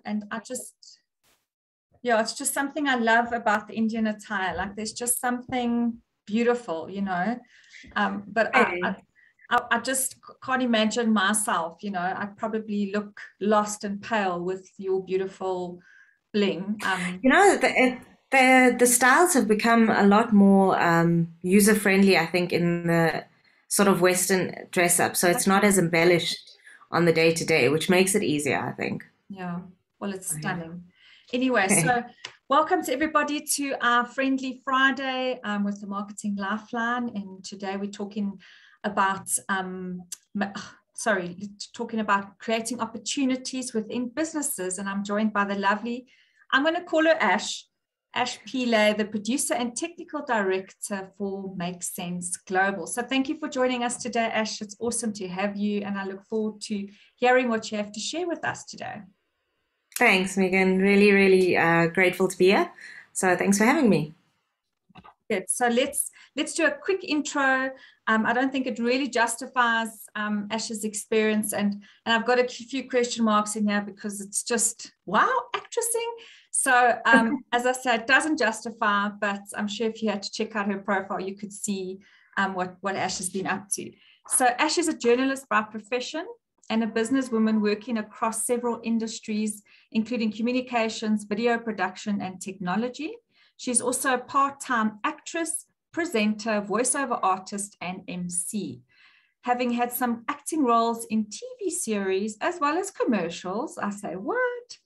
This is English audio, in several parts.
And it's just something I love about the Indian attire. Like there's just something beautiful, but Hey. I just can't imagine myself, I probably look lost and pale with your beautiful bling. You know, the styles have become a lot more user friendly, I think, in the sort of Western dress up. So it's not as embellished on the day to day, which makes it easier, I think. Yeah, well, it's Yeah. stunning. Anyway, so welcome to everybody to our Friendly Friday with the Marketing Lifeline. And today we're talking about, talking about creating opportunities within businesses. And I'm joined by the lovely, I'm going to call her Ash Pillay, the producer and technical director for Make Sense Global. So thank you for joining us today, Ash. It's awesome to have you. And I look forward to hearing what you have to share with us today. Thanks, Megan. Really, really grateful to be here. So thanks for having me. Good. So let's do a quick intro. I don't think it really justifies Ash's experience, and I've got a few question marks in here because it's just wow, actressing. So as I said, it doesn't justify, but I'm sure if you had to check out her profile, you could see what Ash has been up to. So Ash is a journalist by profession and a businesswoman working across several industries, including communications, video production, and technology. She's also a part-time actress, presenter, voiceover artist, and MC. Having had some acting roles in TV series as well as commercials, I say, what?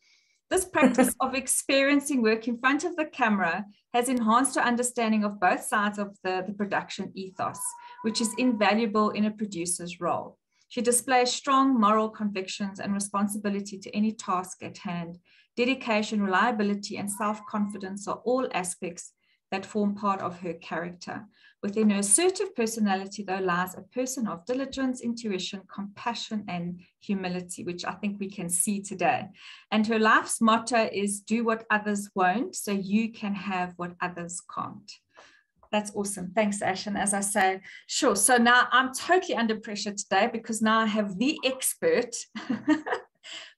This practice of experiencing work in front of the camera has enhanced her understanding of both sides of the production ethos, which is invaluable in a producer's role. She displays strong moral convictions and responsibility to any task at hand. Dedication, reliability, and self-confidence are all aspects that form part of her character. Within her assertive personality, though, lies a person of diligence, intuition, compassion, and humility, which I think we can see today. And her life's motto is, do what others won't, so you can have what others can't. That's awesome. Thanks, Ash. And as I say, sure. So now I'm totally under pressure today because now I have the expert.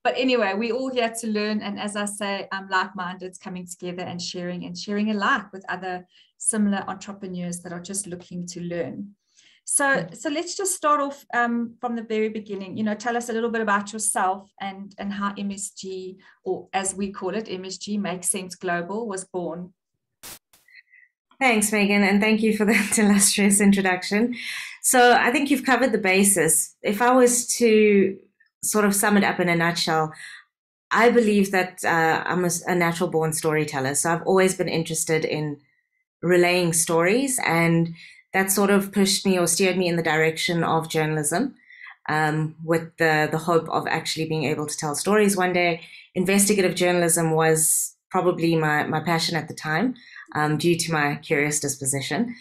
But anyway, we're all here to learn. And as I say, I'm like-minded, coming together and sharing alike with other similar entrepreneurs that are just looking to learn. So let's just start off from the very beginning. Tell us a little bit about yourself and how MSG, or as we call it, MSG, Make Sense Global, was born. Thanks, Megan, and thank you for that illustrious introduction. So I think you've covered the basis. If I was to sort of sum it up in a nutshell, I believe that I'm a natural born storyteller. So I've always been interested in relaying stories, and that sort of pushed me or steered me in the direction of journalism, with the hope of actually being able to tell stories one day. Investigative journalism was probably my passion at the time, due to my curious disposition.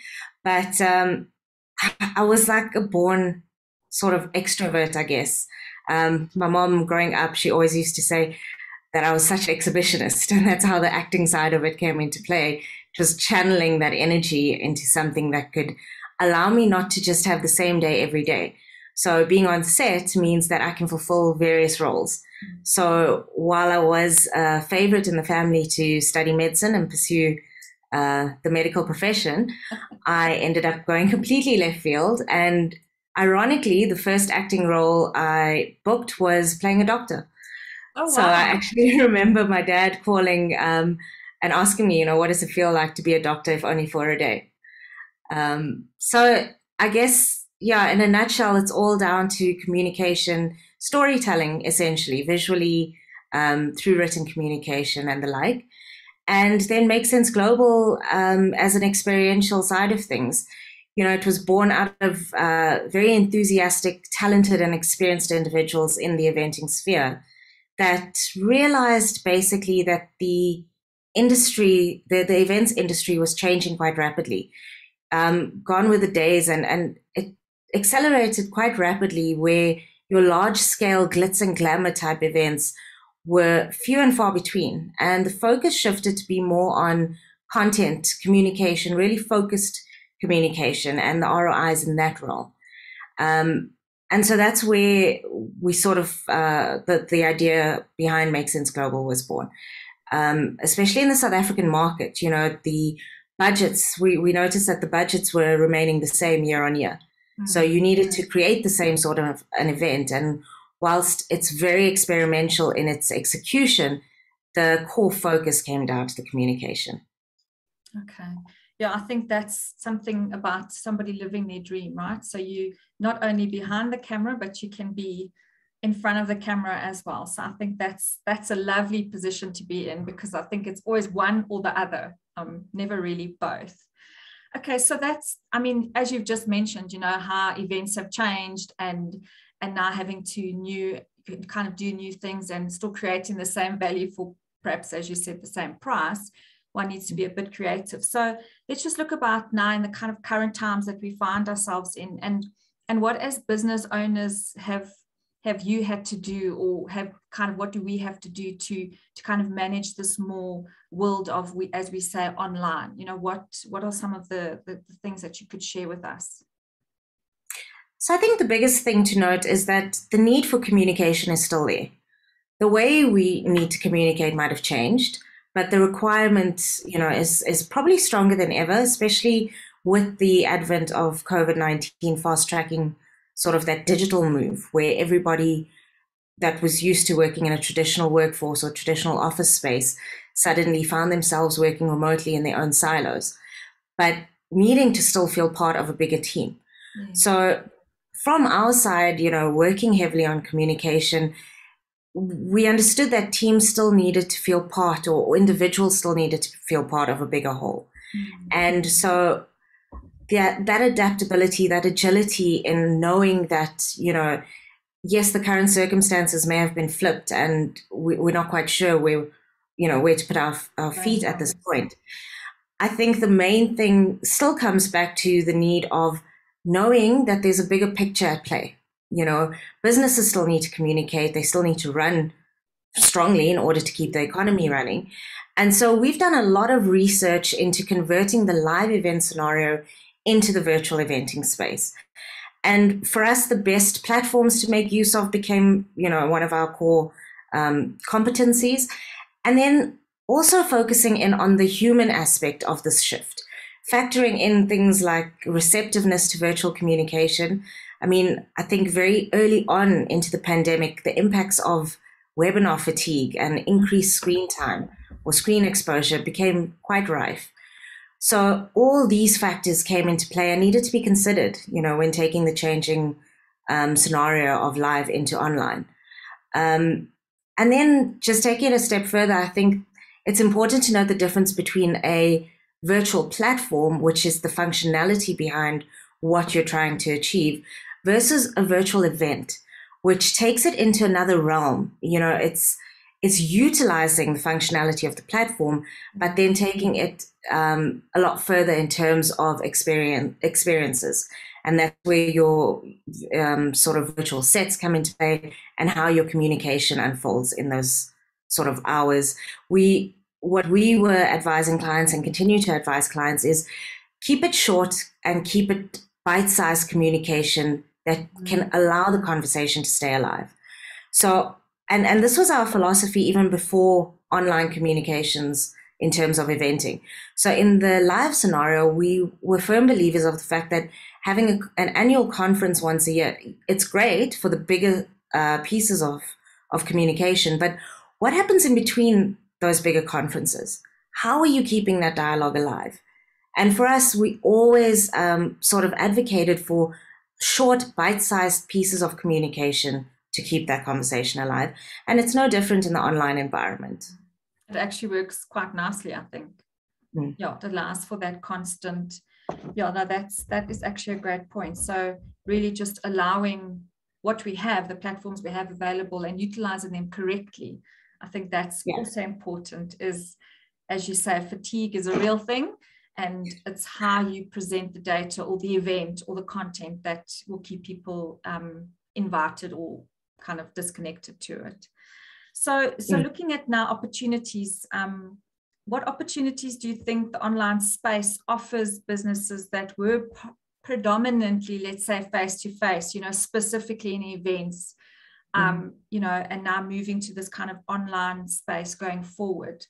But I was like a born sort of extrovert, I guess. My mom, growing up, she always used to say that I was such an exhibitionist, and that's how the acting side of it came into play. Just channeling that energy into something that could allow me not to just have the same day every day. So being on set means that I can fulfill various roles. So while I was a favorite in the family to study medicine and pursue the medical profession, I ended up going completely left field. And ironically, the first acting role I booked was playing a doctor. Oh, So I wow. actually remember my dad calling and asking me, what does it feel like to be a doctor, if only for a day? So I guess, yeah, in a nutshell, it's all down to communication, storytelling, essentially, visually, through written communication and the like. And then Make Sense Global, as an experiential side of things. It was born out of very enthusiastic, talented, and experienced individuals in the eventing sphere that realized basically that the industry, the events industry, was changing quite rapidly. Gone were the days, and it accelerated quite rapidly, where your large scale glitz and glamour type events were few and far between. And the focus shifted to be more on content, communication, really focused communication, and the ROIs in that role. And so that's where we sort of, the idea behind Make Sense Global was born. Especially in the South African market, the budgets, we noticed that the budgets were remaining the same year on year. So you needed to create the same sort of an event. And whilst it's very experimental in its execution, the core focus came down to the communication. Okay. Yeah, I think that's something about somebody living their dream, right? So you not only behind the camera, but you can be in front of the camera as well. So I think that's a lovely position to be in, because I think it's always one or the other, never really both. Okay, so that's, I mean, as you've just mentioned, how events have changed and now having to kind of do new things and still creating the same value for perhaps, as you said, the same price. One needs to be a bit creative. So let's just look about now in the kind of current times that we find ourselves in, and what as business owners have you had to do, or what do we have to do to kind of manage this more world of, as we say, online? What are some of the things that you could share with us? So I think the biggest thing to note is that the need for communication is still there. The way we need to communicate might have changed, but the requirement, is probably stronger than ever, especially with the advent of COVID-19 fast tracking sort of that digital move, where everybody that was used to working in a traditional workforce or traditional office space suddenly found themselves working remotely in their own silos, but needing to still feel part of a bigger team. So from our side, working heavily on communication, we understood that teams still needed to feel part, or individuals still needed to feel part of a bigger whole. And so that adaptability, that agility in knowing that, yes, the current circumstances may have been flipped and we're not quite sure where to put our feet at this point. I think the main thing still comes back to the need of knowing that there's a bigger picture at play. Businesses still need to communicate. They still need to run strongly in order to keep the economy running. And so we've done a lot of research into converting the live event scenario into the virtual eventing space. And for us, the best platforms to make use of became, one of our core competencies. And then also focusing in on the human aspect of this shift, factoring in things like receptiveness to virtual communication. I mean, I think very early on into the pandemic, the impacts of webinar fatigue and increased screen time or screen exposure became quite rife. So all these factors came into play and needed to be considered, when taking the changing scenario of live into online. And then just taking it a step further, I think it's important to note the difference between a virtual platform, which is the functionality behind what you're trying to achieve, versus a virtual event, which takes it into another realm. It's utilizing the functionality of the platform, but then taking it a lot further in terms of experiences. And that's where your sort of virtual sets come into play and how your communication unfolds in those sort of hours. What we were advising clients and continue to advise clients is keep it short and keep it bite-sized communication that can allow the conversation to stay alive. So, and this was our philosophy even before online communications in terms of eventing. So in the live scenario, we were firm believers of the fact that having an annual conference once a year, it's great for the bigger pieces of communication, but what happens in between those bigger conferences? How are you keeping that dialogue alive? And for us, we always sort of advocated for short, bite-sized pieces of communication to keep that conversation alive. And it's no different in the online environment. It actually works quite nicely, I think. Yeah, it allows for that constant. Yeah, no, that is actually a great point. So really just allowing what we have, the platforms we have available, and utilizing them correctly. I think that's also important. Is, as you say, fatigue is a real thing, and it's how you present the data or the event or the content that will keep people invited or kind of disconnected to it. So looking at now opportunities, what opportunities do you think the online space offers businesses that were predominantly, let's say, face-to-face, specifically in events, and now moving to this kind of online space going forward?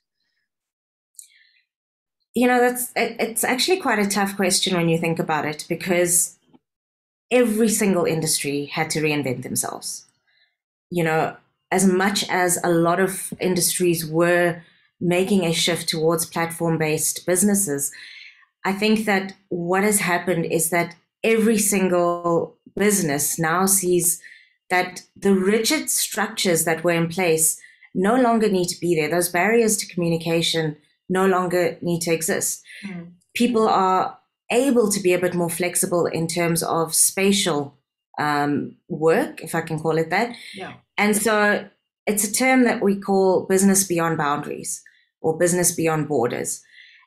It's actually quite a tough question when you think about it, because every single industry had to reinvent themselves. As much as a lot of industries were making a shift towards platform-based businesses, I think that what has happened is that every single business now sees that the rigid structures that were in place no longer need to be there. Those barriers to communication no longer need to exist. People are able to be a bit more flexible in terms of spatial work, if I can call it that. Yeah. And so it's a term that we call business beyond boundaries or business beyond borders.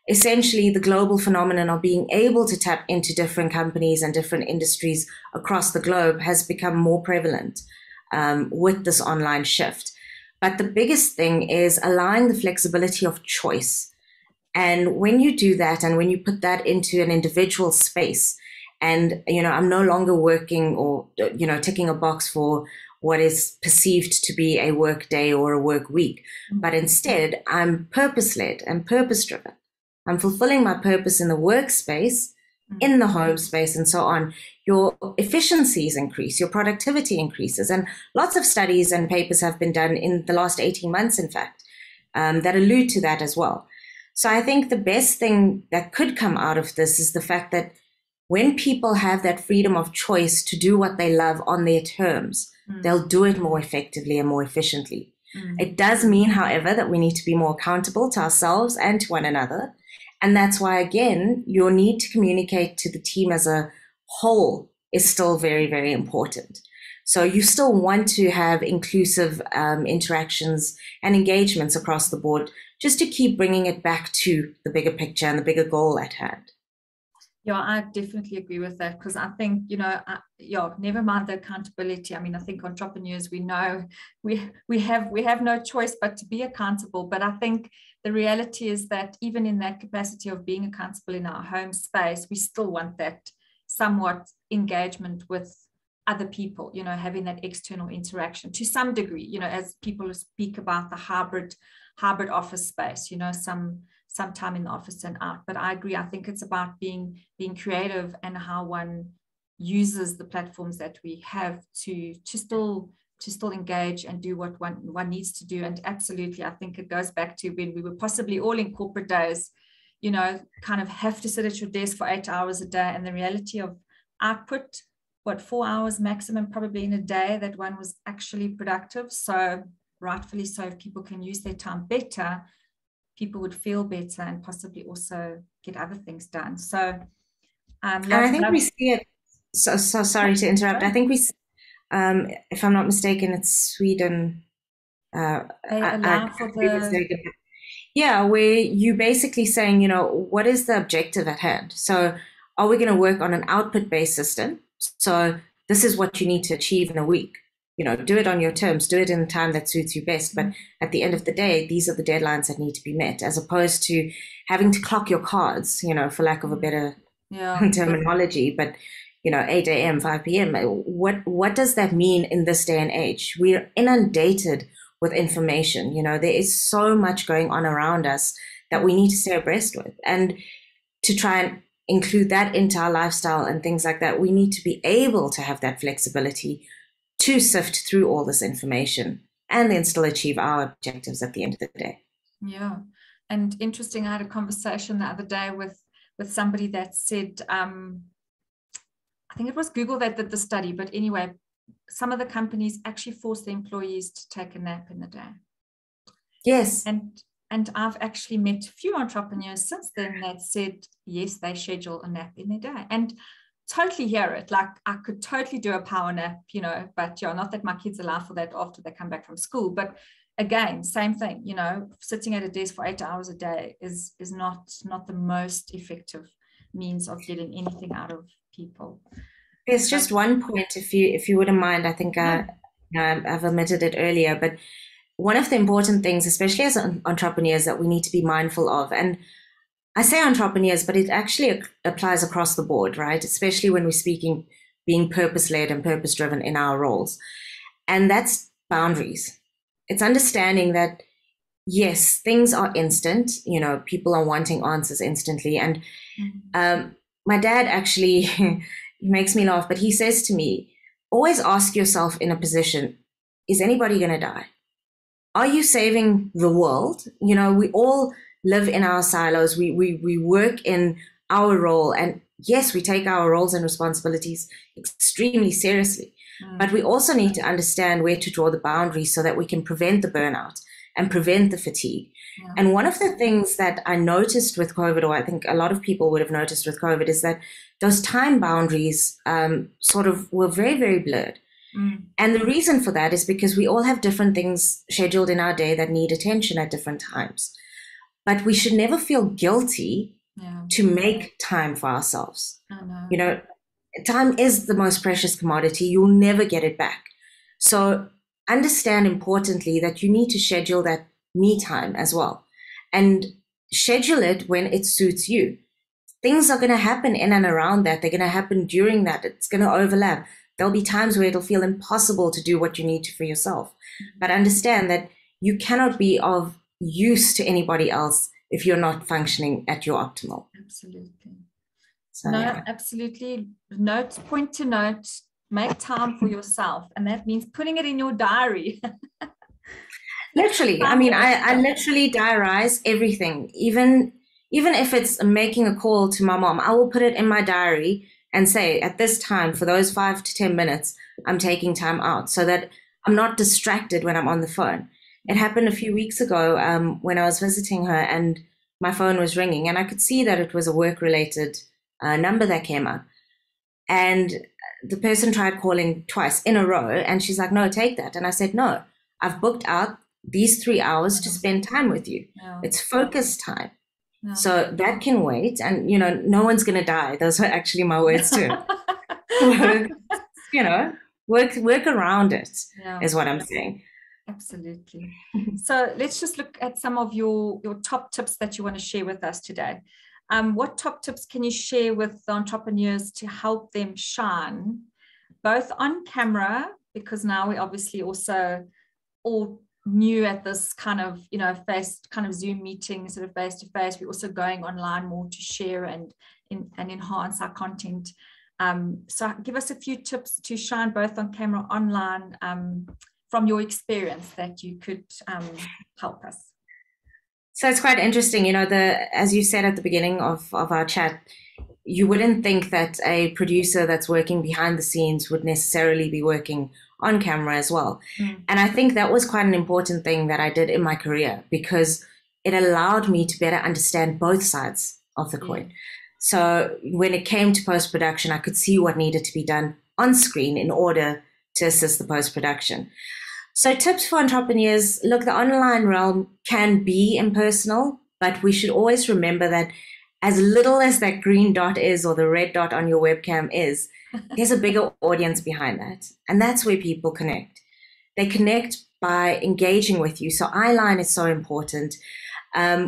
Essentially, the global phenomenon of being able to tap into different companies and different industries across the globe has become more prevalent with this online shift. But the biggest thing is allowing the flexibility of choice. And when you do that, and when you put that into an individual space, and, I'm no longer working or, ticking a box for what is perceived to be a work day or a work week, but instead I'm purpose-led and purpose-driven. I'm fulfilling my purpose in the workspace, in the home space, and so on. Your efficiencies increase, your productivity increases. And lots of studies and papers have been done in the last 18 months, in fact, that allude to that as well. So I think the best thing that could come out of this is the fact that when people have that freedom of choice to do what they love on their terms, they'll do it more effectively and more efficiently. It does mean, however, that we need to be more accountable to ourselves and to one another. And that's why, again, your need to communicate to the team as a whole is still very, very important. So you still want to have inclusive interactions and engagements across the board, just to keep bringing it back to the bigger picture and the bigger goal at hand. Yeah, I definitely agree with that, because I think, never mind the accountability. I mean, I think entrepreneurs, we know we have no choice but to be accountable. But I think the reality is that even in that capacity of being accountable in our home space, we still want that somewhat engagement with other people, having that external interaction to some degree, as people speak about the hybrid office space, some time in the office and out. But I agree. I think it's about being creative and how one uses the platforms that we have to still engage and do what one needs to do. And absolutely, I think it goes back to when we were possibly all in corporate days, kind of have to sit at your desk for 8 hours a day, and the reality of output, 4 hours maximum probably in a day that one was actually productive. So rightfully so, if people can use their time better, people would feel better and possibly also get other things done. So, and I think we see it. So sorry to interrupt. I think we, if I'm not mistaken, it's Sweden. They allow for the. Yeah, where you basically saying, what is the objective at hand? So, are we going to work on an output-based system? So, this is what you need to achieve in a week. Do it on your terms, do it in the time that suits you best. But at the end of the day, these are the deadlines that need to be met, as opposed to having to clock your cards, for lack of a better terminology. But, 8 a.m., 5 p.m., what does that mean in this day and age? We're inundated with information. There is so much going on around us that we need to stay abreast with. And to try and include that into our lifestyle and things like that, we need to be able to have that flexibility to sift through all this information and then still achieve our objectives at the end of the day. Yeah. And interesting, I had a conversation the other day with somebody that said, I think it was Google that did the study, but anyway, some of the companies actually force the employees to take a nap in the day. Yes. And I've actually met a few entrepreneurs since then that said, yes, they schedule a nap in their day. And totally hear it. Like, I could totally do a power nap, but not that my kids allow for that after they come back from school. But again, same thing, sitting at a desk for 8 hours a day is not the most effective means of getting anything out of people. There's just one point, if you wouldn't mind. I think I've omitted it earlier, but one of the important things, especially as entrepreneurs, that we need to be mindful of, and I say entrepreneurs, but it actually applies across the board, right? Especially when we're speaking, being purpose-led and purpose-driven in our roles. And that's boundaries. It's understanding that, yes, things are instant. People are wanting answers instantly. And my dad actually, he makes me laugh, but he says to me, always ask yourself in a position, is anybody going to die? Are you saving the world? We all live in our silos. We work in our role. And yes, we take our roles and responsibilities extremely seriously. But we also need to understand where to draw the boundaries so that we can prevent the burnout and prevent the fatigue. Yeah. And one of the things that I noticed with COVID, or I think a lot of people would have noticed with COVID, is that those time boundaries sort of were very, very blurred. And the reason for that is because we all have different things scheduled in our day that need attention at different times. But we should never feel guilty to make time for ourselves. Time is the most precious commodity. You'll never get it back. So understand importantly that you need to schedule that me time as well, and schedule it when it suits you. Things are going to happen in and around that. They're going to happen during that. It's going to overlap. There'll be times where it'll feel impossible to do what you need to for yourself. But understand that you cannot be of use to anybody else if you're not functioning at your optimal. Absolutely. So, absolutely. Point to note, make time for yourself. And that means putting it in your diary. Literally. I literally diarize everything. Even if it's making a call to my mom, I will put it in my diary and say, at this time, for those 5 to 10 minutes, I'm taking time out so that I'm not distracted when I'm on the phone. It happened a few weeks ago when I was visiting her and my phone was ringing and I could see that it was a work-related number that came up. And the person tried calling twice in a row and she's like, no, take that. And I said, no, I've booked out these 3 hours to spend time with you. It's focus time. So that can wait. And, no one's going to die. Those are actually my words too. Work around it is what I'm saying. Absolutely. So let's just look at some of your top tips that you want to share with us today. What top tips can you share with the entrepreneurs to help them shine, both on camera, because now we obviously also all new at this kind of, Zoom meeting, sort of face to face. We're also going online more to share and enhance our content. So give us a few tips to shine both on camera, online, from your experience that you could help us. So it's quite interesting, as you said at the beginning of our chat, you wouldn't think that a producer that's working behind the scenes would necessarily be working on camera as well. And I think that was quite an important thing that I did in my career because it allowed me to better understand both sides of the coin. So when it came to post-production, I could see what needed to be done on screen in order to assist the post-production. So tips for entrepreneurs, look, the online realm can be impersonal, but we should always remember that as little as that green dot is or the red dot on your webcam is, there's a bigger audience behind that. And that's where people connect. They connect by engaging with you. So eyeline is so important.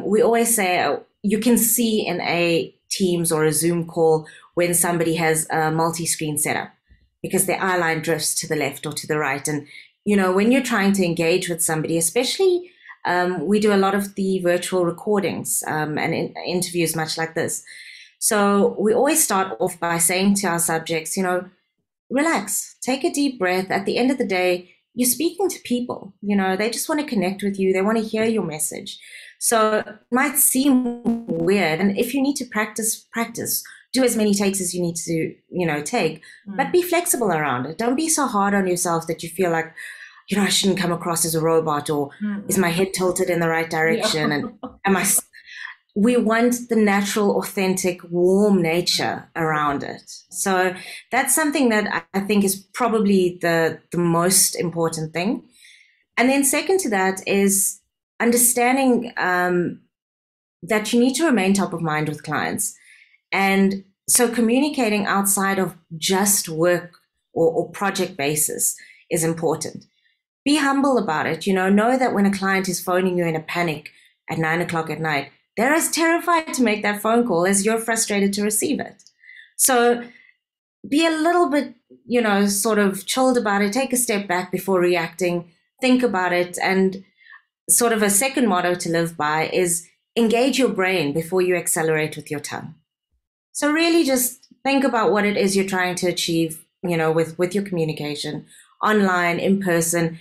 We always say you can see in a Teams or a Zoom call when somebody has a multi-screen setup because their eyeline drifts to the left or to the right. And, when you're trying to engage with somebody, especially we do a lot of the virtual recordings and interviews much like this. So we always start off by saying to our subjects, relax, take a deep breath. At the end of the day, you're speaking to people, they just want to connect with you. They want to hear your message. So it might seem weird. And if you need to practice, do as many takes as you need to, take, but be flexible around it. Don't be so hard on yourself that you feel like, I shouldn't come across as a robot or is my head tilted in the right direction? And we want the natural, authentic, warm nature around it. So that's something that I think is probably the most important thing. And then second to that is understanding that you need to remain top of mind with clients. And so communicating outside of just work or project basis is important. Be humble about it. Know that when a client is phoning you in a panic at 9 o'clock at night, they're as terrified to make that phone call as you're frustrated to receive it. So be a little bit, sort of chilled about it. Take a step back before reacting. Think about it. And sort of a second motto to live by is engage your brain before you accelerate with your tongue. So really just think about what it is you're trying to achieve, with your communication, online, in person,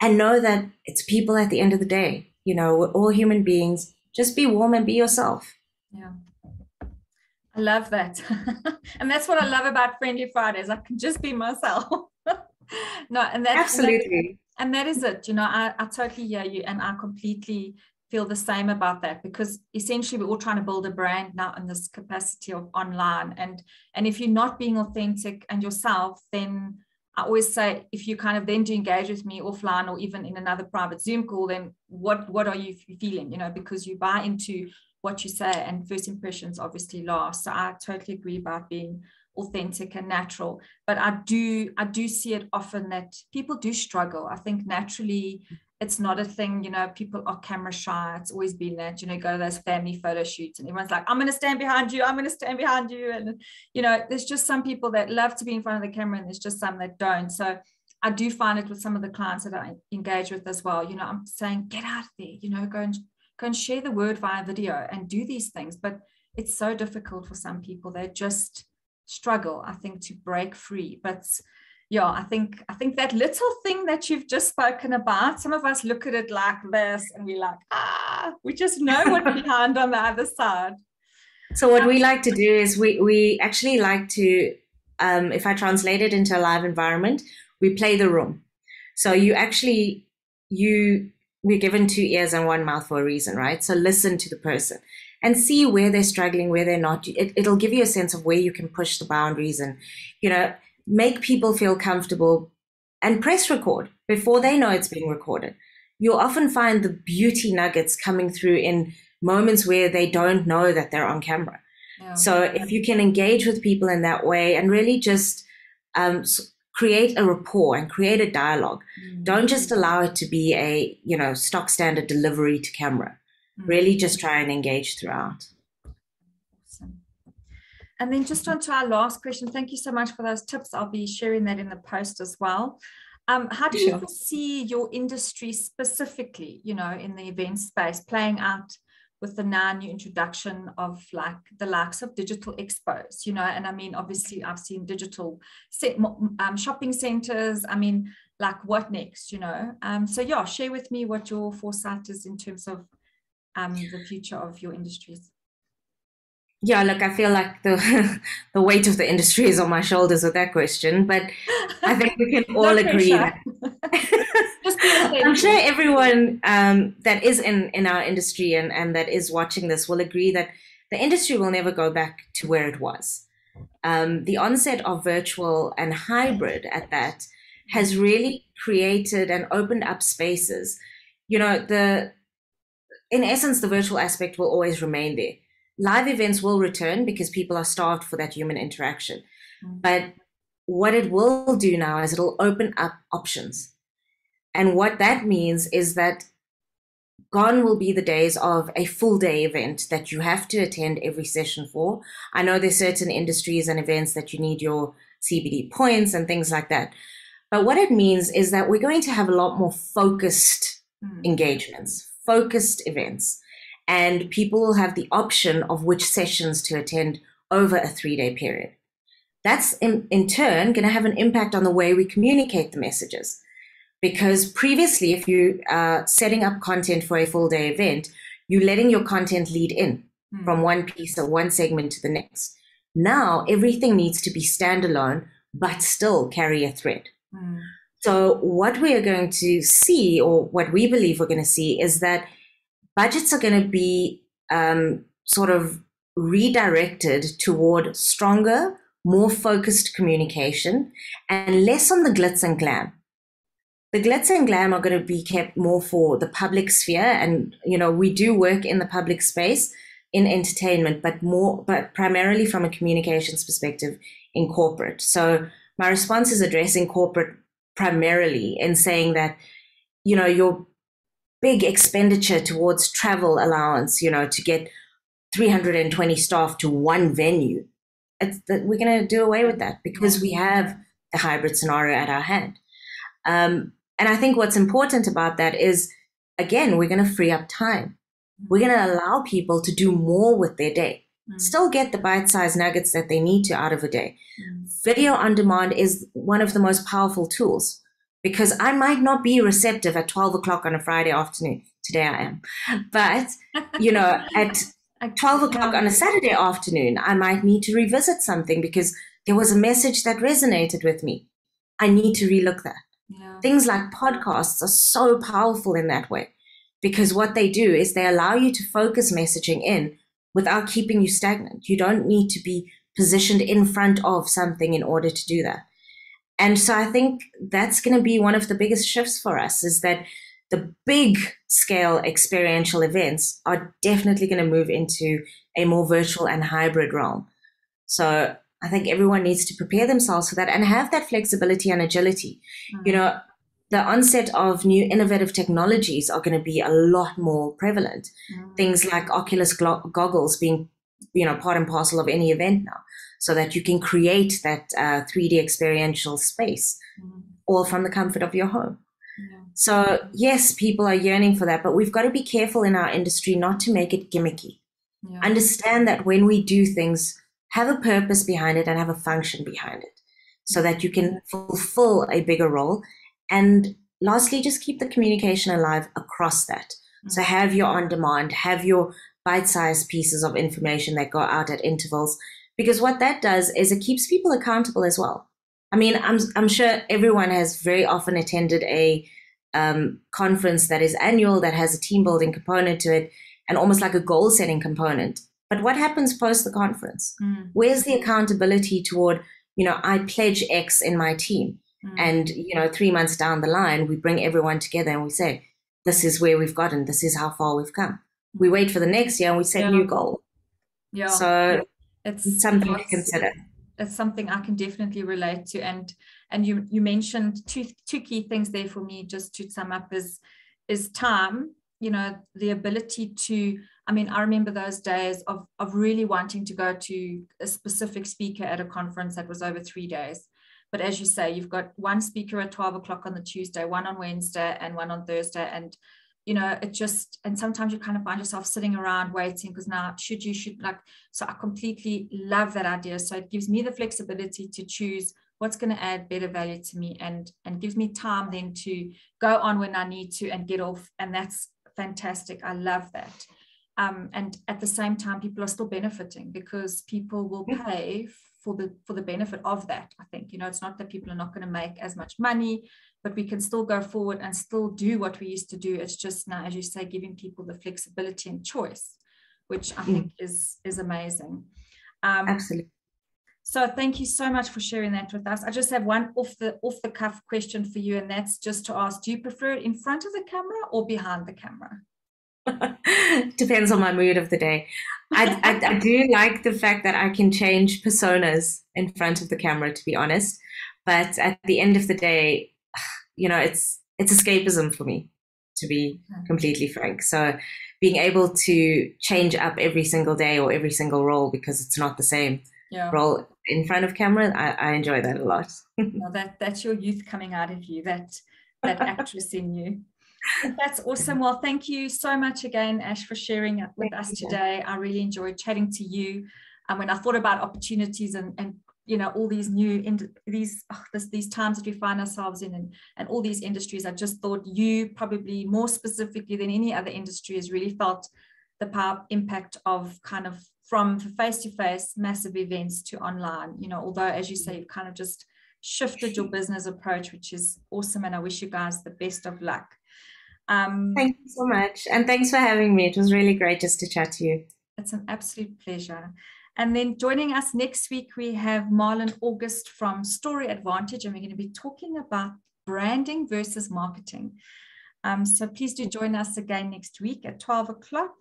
and know that it's people at the end of the day. We're all human beings. Just be warm and be yourself. Yeah. I love that. And that's what I love about Friendly Fridays. I can just be myself. No, and that's absolutely. And that is it. I totally hear you, and I completely feel the same about that, because essentially we're all trying to build a brand now in this capacity of online. And if you're not being authentic and yourself, then I always say, if you kind of then do engage with me offline or even in another private Zoom call, then what are you feeling? Because you buy into what you say, and first impressions obviously last. So I totally agree about being authentic and natural. But I do see it often that people do struggle. I think naturally it's not a thing, people are camera shy. It's always been that, go to those family photo shoots and everyone's like, I'm going to stand behind you. I'm going to stand behind you. And, there's just some people that love to be in front of the camera, and there's just some that don't. So I do find it with some of the clients that I engage with as well. I'm saying, get out there, go and share the word via video and do these things. But it's so difficult for some people. They just struggle, I think, to break free. But yeah, I think that little thing that you've just spoken about, some of us look at it like this and we're like, we just know what's behind on the other side. So what we like to do is we actually like to, if I translate it into a live environment, we play the room. So we're given 2 ears and 1 mouth for a reason, right? So listen to the person and see where they're struggling, where they're not. It'll give you a sense of where you can push the boundaries and, make people feel comfortable, and press record before they know it's being recorded. You'll often find the beauty nuggets coming through in moments where they don't know that they're on camera. Yeah. So if you can engage with people in that way and really just create a rapport and create a dialogue, don't just allow it to be a, stock standard delivery to camera. Really just try and engage throughout. And then just on to our last question. Thank you so much for those tips. I'll be sharing that in the post as well. How do you see your industry specifically, in the event space playing out with the now new introduction of like the likes of digital expos, and I mean, obviously I've seen digital shopping centers. I mean, like what next, so yeah, share with me what your foresight is in terms of the future of your industries. Yeah, look, I feel like the weight of the industry is on my shoulders with that question, but I think we can all agree that I'm sure everyone that is in our industry and that is watching this will agree that the industry will never go back to where it was. The onset of virtual and hybrid at that has really created and opened up spaces. In essence, the virtual aspect will always remain there. Live events will return because people are starved for that human interaction. But what it will do now is it'll open up options. And what that means is that gone will be the days of a full day event that you have to attend every session for. I know there's certain industries and events that you need your CBD points and things like that. But what it means is that we're going to have a lot more focused engagements, focused events. And people will have the option of which sessions to attend over a 3-day period. That's in turn going to have an impact on the way we communicate the messages. Because previously, if you are setting up content for a full day event, you're letting your content lead in from one piece or one segment to the next. Now, everything needs to be standalone, but still carry a thread. So what we are going to see, or what we believe we're going to see, is that budgets are going to be sort of redirected toward stronger, more focused communication and less on the glitz and glam. The glitz and glam are going to be kept more for the public sphere. And, we do work in the public space in entertainment, but primarily from a communications perspective in corporate. So my response is addressing corporate primarily and saying that, your big expenditure towards travel allowance, to get 320 staff to one venue. We're going to do away with that because we have the hybrid scenario at our hand. And I think what's important about that is, again, we're going to free up time. We're going to allow people to do more with their day, still get the bite-sized nuggets that they need to out of a day. Video on demand is one of the most powerful tools because I might not be receptive at 12 o'clock on a Friday afternoon. Today I am. But, at 12 o'clock on a Saturday afternoon, I might need to revisit something because there was a message that resonated with me. I need to relook that. Yeah. Things like podcasts are so powerful in that way because what they do is they allow you to focus messaging in without keeping you stagnant. You don't need to be positioned in front of something in order to do that. And so I think that's going to be one of the biggest shifts for us, is that the big scale experiential events are definitely going to move into a more virtual and hybrid realm. So I think everyone needs to prepare themselves for that and have that flexibility and agility. The onset of new innovative technologies are going to be a lot more prevalent. Things like Oculus goggles being, part and parcel of any event now, so that you can create that 3D experiential space all from the comfort of your home. So yes, people are yearning for that, but we've got to be careful in our industry not to make it gimmicky. Understand that when we do things, have a purpose behind it and have a function behind it so that you can fulfill a bigger role. And lastly, just keep the communication alive across that. So have your on-demand, have your bite-sized pieces of information that go out at intervals, because what that does is it keeps people accountable as well. I mean, I'm sure everyone has very often attended a conference that is annual, that has a team building component to it and almost like a goal setting component. But what happens post the conference? Where's the accountability toward, I pledge X in my team. And, 3 months down the line, we bring everyone together and we say, this is where we've gotten, this is how far we've come. We wait for the next year and we set new goal. So it's something to consider. It's something I can definitely relate to. And you mentioned two key things there for me, just to sum up, is time, the ability to, I remember those days of really wanting to go to a specific speaker at a conference that was over 3 days. But as you say, you've got one speaker at 12 o'clock on the Tuesday, one on Wednesday and one on Thursday. And, and sometimes you kind of find yourself sitting around waiting because now so I completely love that idea. So it gives me the flexibility to choose what's going to add better value to me and gives me time then to go on when I need to and get off. And that's fantastic. I love that. And at the same time, people are still benefiting because people will pay for the benefit of that. I think, it's not that people are not going to make as much money, but we can still go forward and still do what we used to do. It's just now, as you say, giving people the flexibility and choice, which I think is amazing. Absolutely. So thank you so much for sharing that with us. I just have one off the cuff question for you, and that's just to ask, do you prefer it in front of the camera or behind the camera? Depends on my mood of the day. I do like the fact that I can change personas in front of the camera, to be honest. But at the end of the day, it's escapism for me, to be completely frank. So being able to change up every single day or every single role because it's not the same role in front of camera, I enjoy that a lot. Well, that's your youth coming out of you, that actress in you. That's awesome. Well, thank you so much again, Ash, for sharing with us today. I really enjoyed chatting to you. When I thought about opportunities and all these these times that we find ourselves in and all these industries, I just thought you probably more specifically than any other industry has really felt the power impact of kind of from face-to-face massive events to online, although, as you say, you've kind of just shifted your business approach, which is awesome. And I wish you guys the best of luck. Thank you so much. And thanks for having me. It was really great just to chat to you. It's an absolute pleasure. And then joining us next week, we have Marlon August from Story Advantage, and we're going to be talking about branding versus marketing. So please do join us again next week at 12 o'clock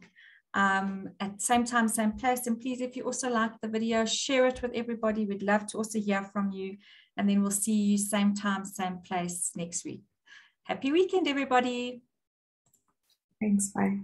at same time, same place. And please, if you also like the video, share it with everybody. We'd love to also hear from you. And then we'll see you same time, same place next week. Happy weekend, everybody. Thanks. Bye.